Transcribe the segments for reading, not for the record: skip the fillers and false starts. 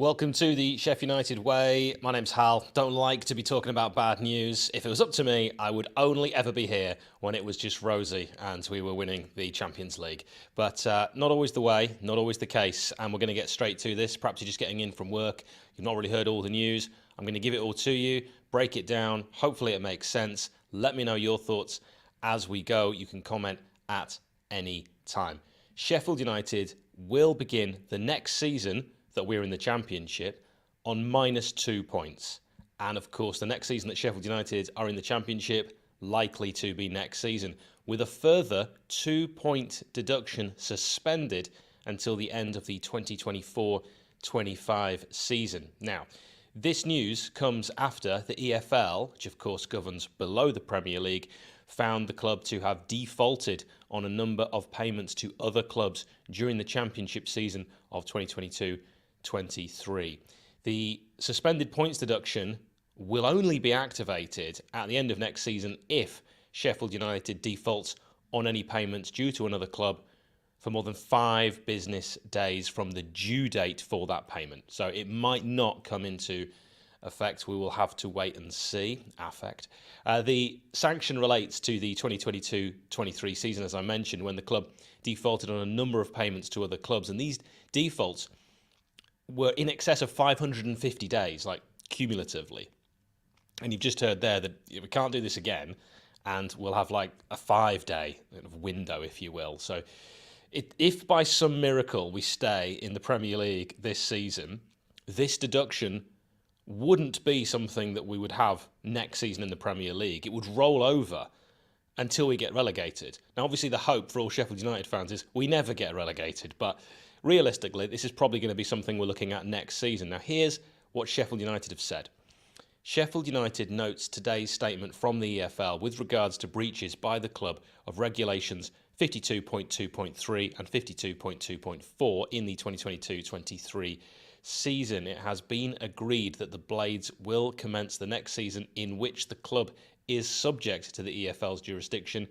Welcome to the Sheffield United Way. My name's Hal. Don't like to be talking about bad news. If it was up to me, I would only ever be here when it was just rosy and we were winning the Champions League. But not always the way, not always the case. And we're going to get straight to this. Perhaps you're just getting in from work. You've not really heard all the news. I'm going to give it all to you, break it down. Hopefully it makes sense. Let me know your thoughts as we go. You can comment at any time. Sheffield United will begin the next season that we're in the Championship on -2 points. And of course, the next season that Sheffield United are in the Championship, likely to be next season, with a further 2-point deduction suspended until the end of the 2024-25 season. Now, this news comes after the EFL, which of course governs below the Premier League, found the club to have defaulted on a number of payments to other clubs during the Championship season of 2022-23. The suspended points deduction will only be activated at the end of next season if Sheffield United defaults on any payments due to another club for more than 5 business days from the due date for that payment. So it might not come into effect. We will have to wait and see. The sanction relates to the 2022-23 season, as I mentioned, when the club defaulted on a number of payments to other clubs. And these defaults were in excess of 550 days, like cumulatively. And you've just heard there that we can't do this again, and we'll have like a 5-day window, if you will. So if by some miracle we stay in the Premier League this season, this deduction wouldn't be something that we would have next season in the Premier League. It would roll over until we get relegated. Now, obviously, the hope for all Sheffield United fans is we never get relegated, but realistically, this is probably going to be something we're looking at next season. Now, here's what Sheffield United have said. Sheffield United notes today's statement from the EFL with regards to breaches by the club of regulations 52.2.3 and 52.2.4 in the 2022-23 season. It has been agreed that the Blades will commence the next season in which the club is subject to the EFL's jurisdiction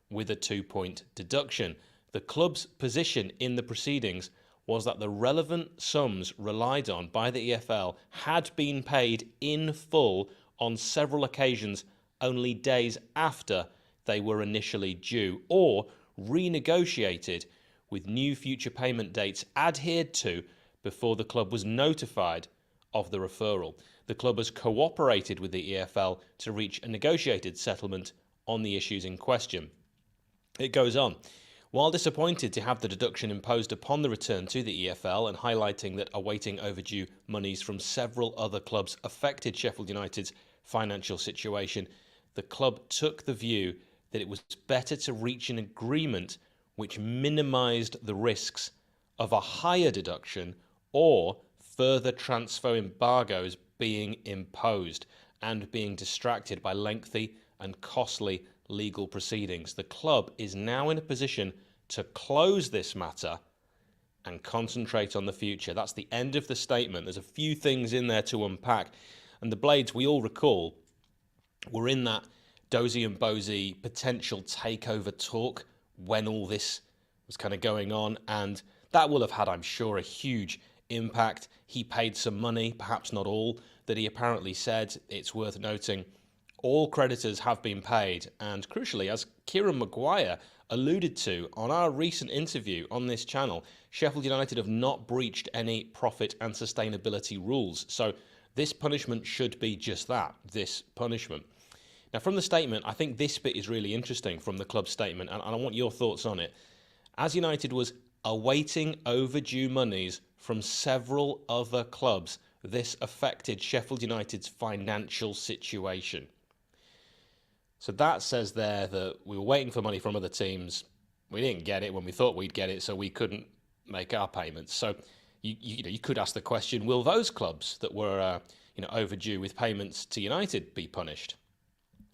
with a 2-point deduction. The club's position in the proceedings was that the relevant sums relied on by the EFL had been paid in full on several occasions only days after they were initially due, or renegotiated with new future payment dates adhered to before the club was notified of the referral. The club has cooperated with the EFL to reach a negotiated settlement on the issues in question. It goes on. While disappointed to have the deduction imposed upon the return to the EFL and highlighting that awaiting overdue monies from several other clubs affected Sheffield United's financial situation, the club took the view that it was better to reach an agreement which minimised the risks of a higher deduction or further transfer embargoes being imposed and being distracted by lengthy and costly legal proceedings. The club is now in a position to close this matter and concentrate on the future. That's the end of the statement. There's a few things in there to unpack. And the Blades, we all recall, were in that Dozy and Bozy potential takeover talk when all this was kind of going on. And that will have had, I'm sure, a huge impact. He paid some money, perhaps not all, that he apparently said. It's worth noting all creditors have been paid, and crucially, as Kieran Maguire alluded to on our recent interview on this channel, Sheffield United have not breached any profit and sustainability rules. So this punishment should be just that, this punishment. Now, from the statement, I think this bit is really interesting from the club statement, and I want your thoughts on it. As United was awaiting overdue monies from several other clubs, this affected Sheffield United's financial situation. So that says there that we were waiting for money from other teams. We didn't get it when we thought we'd get it, so we couldn't make our payments. So you could ask the question, will those clubs that were overdue with payments to United be punished?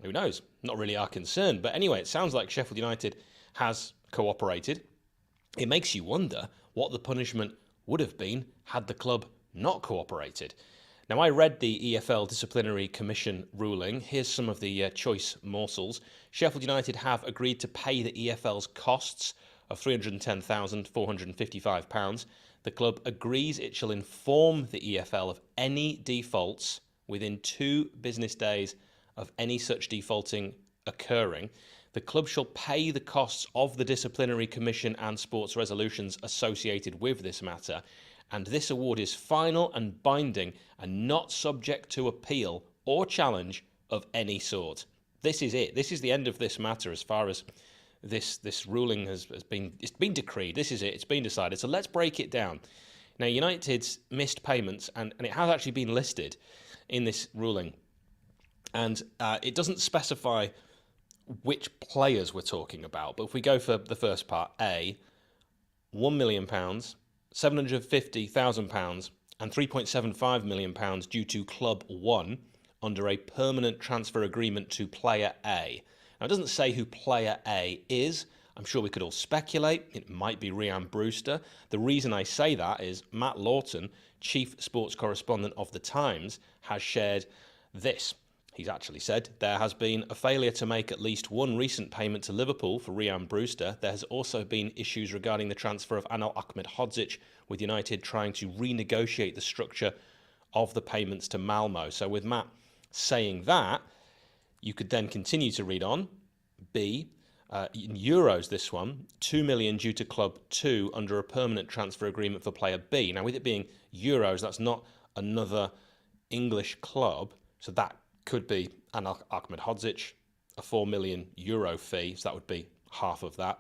Who knows? Not really our concern. But anyway, it sounds like Sheffield United has cooperated. It makes you wonder what the punishment would have been had the club not cooperated. Now, I read the EFL Disciplinary Commission ruling. Here's some of the choice morsels. Sheffield United have agreed to pay the EFL's costs of £310,455. The club agrees it shall inform the EFL of any defaults within 2 business days of any such defaulting occurring. The club shall pay the costs of the disciplinary commission and sports resolutions associated with this matter, and this award is final and binding and not subject to appeal or challenge of any sort. This is it. This is the end of this matter as far as this ruling has been. It's been decreed. This is it. It's been decided. So let's break it down. Now, United's missed payments, and it has actually been listed in this ruling, and it doesn't specify which players we're talking about. But if we go for the first part, A, £1 million, £750,000 and £3.75 million due to Club 1 under a permanent transfer agreement to Player A. Now, it doesn't say who Player A is. I'm sure we could all speculate. It might be Rhian Brewster. The reason I say that is Matt Lawton, chief sports correspondent of The Times, has shared this. He's actually said, there has been a failure to make at least one recent payment to Liverpool for Rhian Brewster. There has also been issues regarding the transfer of Anel Ahmedhodzic, with United trying to renegotiate the structure of the payments to Malmo. So with Matt saying that, you could then continue to read on. B, in euros this one, 2 million due to Club 2 under a permanent transfer agreement for Player B. Now with it being euros, that's not another English club, so that could be Anel Ahmedhodzic, a €4 million fee, so that would be half of that.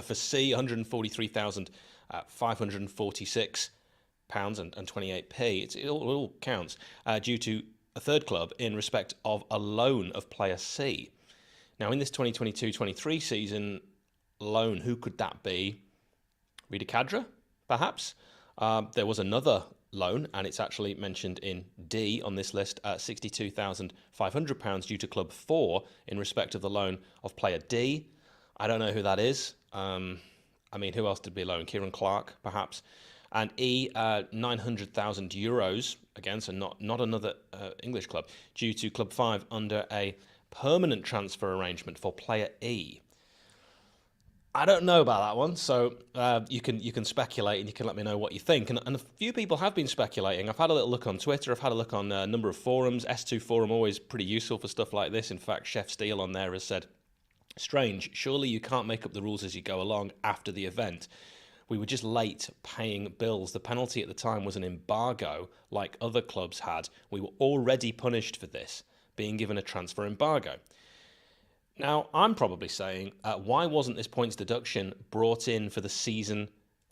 For C, £143,546 and 28p. It all counts due to a third club in respect of a loan of Player C. Now, in this 2022-23 season loan, who could that be? Rida Kadra, perhaps? There was another loan, and it's actually mentioned in D on this list, £62,500 due to Club 4 in respect of the loan of Player D. I don't know who that is. I mean, who else did be loaned? Kieran Clark, perhaps. And E, €900,000, again, so not another English club, due to Club 5 under a permanent transfer arrangement for Player E. I don't know about that one, so you can speculate and you can let me know what you think. And a few people have been speculating. I've had a little look on Twitter. I've had a look on a number of forums. S2 Forum, always pretty useful for stuff like this. In fact, Chef Steele on there has said, strange, surely you can't make up the rules as you go along after the event. We were just late paying bills. The penalty at the time was an embargo like other clubs had. We were already punished for this, being given a transfer embargo. Now, I'm probably saying, why wasn't this points deduction brought in for the season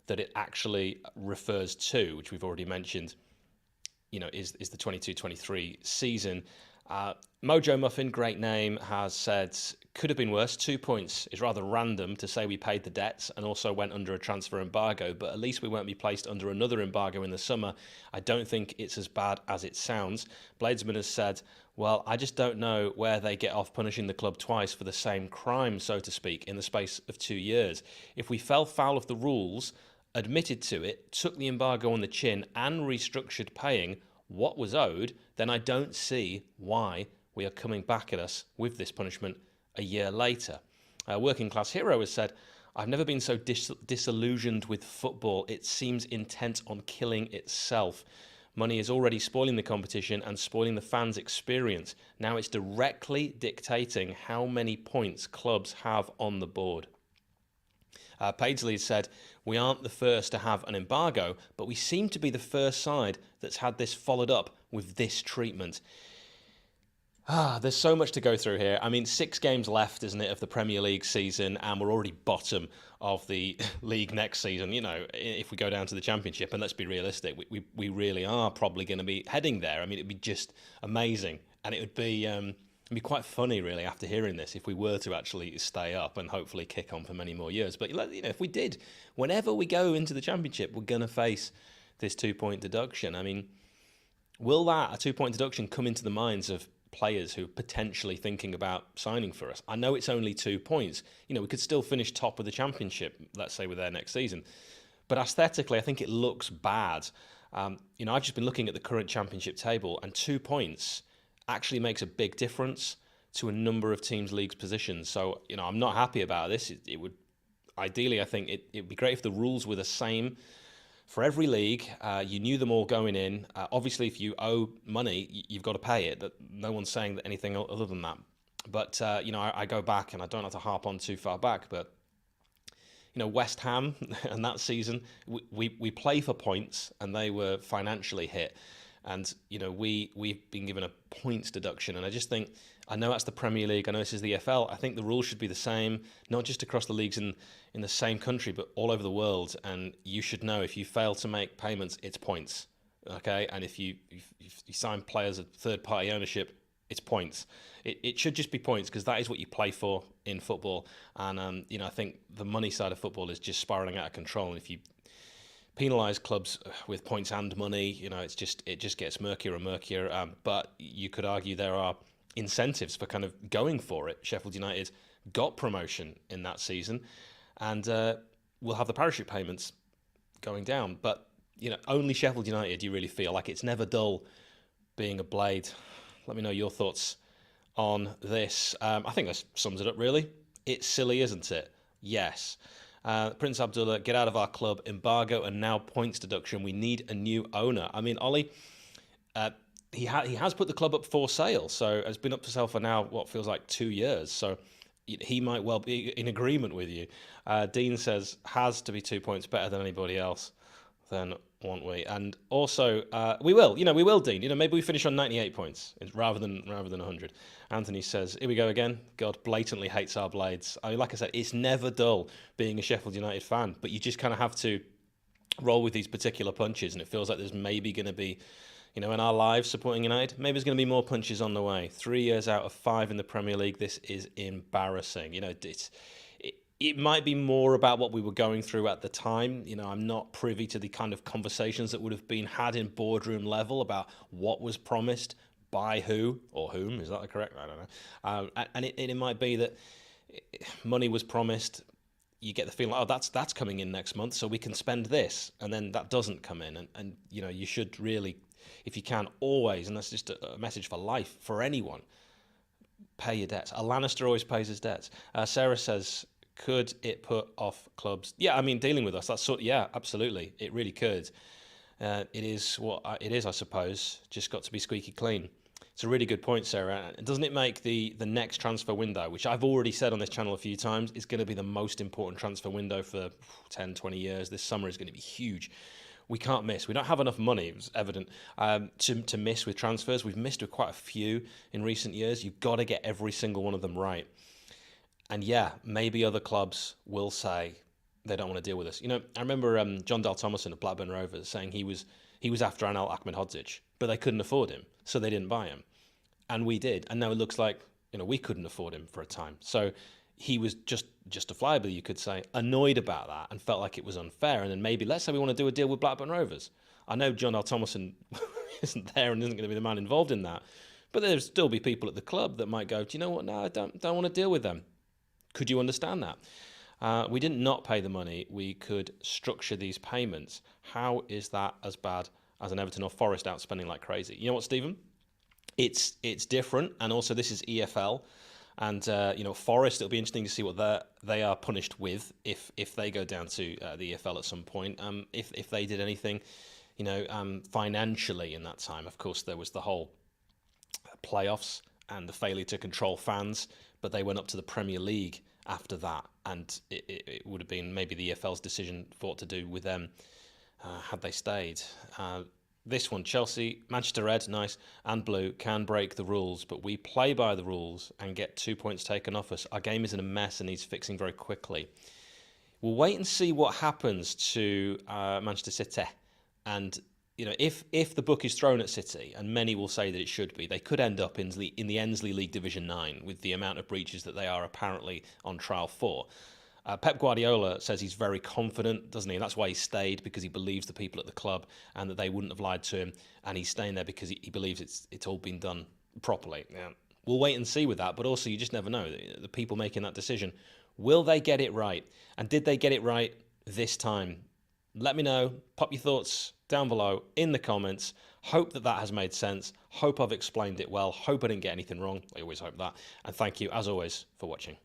that it actually refers to, which we've already mentioned, is the 22-23 season. Mojo Muffin, great name, has said, could have been worse. 2 points is rather random to say we paid the debts and also went under a transfer embargo, but at least we won't be placed under another embargo in the summer. I don't think it's as bad as it sounds. Bladesman has said, well, I just don't know where they get off punishing the club twice for the same crime, so to speak, in the space of 2 years. If we fell foul of the rules, admitted to it, took the embargo on the chin and restructured paying what was owed, then I don't see why we are coming back at us with this punishment a year later. Working Class Hero has said, I've never been so disillusioned with football. It seems intent on killing itself. Money is already spoiling the competition and spoiling the fans' experience. Now it's directly dictating how many points clubs have on the board. Paisley said, we aren't the first to have an embargo, but we seem to be the first side that's had this followed up with this treatment. There's so much to go through here. I mean, 6 games left, isn't it, of the Premier League season, and we're already bottom of the league next season. If we go down to the Championship, and let's be realistic, we really are probably going to be heading there. I mean, it'd be just amazing, and it'd be quite funny, really, after hearing this, if we were to actually stay up and hopefully kick on for many more years. But if we did, whenever we go into the Championship, we're going to face this 2-point deduction. I mean, will a 2-point deduction come into the minds of players who are potentially thinking about signing for us? I know it's only 2 points. We could still finish top of the Championship, let's say, with their next season. But aesthetically, I think it looks bad. I've just been looking at the current Championship table, and 2 points actually makes a big difference to a number of teams' league's positions. So, I'm not happy about this. It would, ideally, I think it'd be great if the rules were the same for every league. You knew them all going in. Obviously, if you owe money, you've got to pay it. That no one's saying that anything other than that. But I go back, and I don't have to harp on too far back, but West Ham and that season, we play for points, and they were financially hit. And we've been given a points deduction, and I just think, I know that's the Premier League, I know this is the EFL. I think the rules should be the same, not just across the leagues in the same country, but all over the world. And you should know, if you fail to make payments, it's points, okay? And if you sign players of third-party ownership, it's points. It should just be points, because that is what you play for in football. And I think the money side of football is just spiraling out of control. And if you penalise clubs with points and money, it just gets murkier and murkier. But you could argue there are incentives for kind of going for it. Sheffield United got promotion in that season, and we'll have the parachute payments going down. But only Sheffield United, you really feel like it's never dull being a Blade. Let me know your thoughts on this. I think that sums it up, really. It's silly, isn't it? Yes. Prince Abdullah, get out of our club, embargo, and now points deduction. We need a new owner. I mean, Ollie, he has put the club up for sale, so it's been up for sale for now what feels like 2 years. So he might well be in agreement with you. Dean says has to be 2 points better than anybody else. Then won't we? And also, we will. We will, Dean. Maybe we finish on 98 points rather than 100. Anthony says, here we go again. God blatantly hates our Blades. Like I said, it's never dull being a Sheffield United fan, but you just kind of have to roll with these particular punches, and it feels like there's maybe going to be, in our lives supporting United, maybe there's going to be more punches on the way. 3 years out of 5 in the Premier League. This is embarrassing. It might be more about what we were going through at the time. I'm not privy to the kind of conversations that would have been had in boardroom level about what was promised by who or whom. Is that the correct? I don't know. And it might be that money was promised. You get the feeling like, that's coming in next month, so we can spend this, and then that doesn't come in. And you should really, if you can, always, and that's just a message for life for anyone, pay your debts. A Lannister always pays his debts. Sarah says, could it put off clubs? Yeah, I mean, dealing with us, yeah, absolutely. It really could. It is what it is, I suppose. Just got to be squeaky clean. It's a really good point, Sarah. Doesn't it make the next transfer window, which I've already said on this channel a few times, is going to be the most important transfer window for 10, 20 years. This summer is going to be huge. We can't miss. We don't have enough money, it was evident, to miss with transfers. We've missed with quite a few in recent years. You've got to get every single one of them right. And yeah, maybe other clubs will say they don't want to deal with us. I remember John Dal Thomason of Blackburn Rovers saying he was after Anel Ahmedhodzic, but they couldn't afford him, so they didn't buy him. And we did. And now it looks like, we couldn't afford him for a time. So he was just justifiably, you could say, annoyed about that and felt like it was unfair. And then maybe, let's say we want to do a deal with Blackburn Rovers. I know John Dal Thomason isn't there and isn't going to be the man involved in that, but there'll still be people at the club that might go, do you know what? No, I don't want to deal with them. Could you understand that? We didn't not pay the money. We could structure these payments. How is that as bad as an Everton or Forest outspending like crazy? You know what, Stephen? It's different, and also this is EFL, and Forest. It'll be interesting to see what they are punished with if they go down to the EFL at some point. If they did anything, financially in that time. Of course, there was the whole playoffs and the failure to control fans, but they went up to the Premier League after that, and it would have been maybe the EFL's decision for what to do with them had they stayed. This one, Chelsea, Manchester Red, nice, and Blue can break the rules, but we play by the rules and get 2 points taken off us. Our game is in a mess and needs fixing very quickly. We'll wait and see what happens to Manchester City, and if the book is thrown at City, and many will say that it should be, they could end up in the Ensley League Division 9 with the amount of breaches that they are apparently on trial for. Pep Guardiola says he's very confident, doesn't he? And that's why he stayed, because he believes the people at the club and that they wouldn't have lied to him. And he's staying there because he believes it's all been done properly. Yeah. We'll wait and see with that, but also you just never know. The people making that decision, will they get it right? And did they get it right this time? Let me know. Pop your thoughts down below in the comments. Hope that has made sense. Hope I've explained it well. Hope I didn't get anything wrong. I always hope that. And thank you, as always, for watching.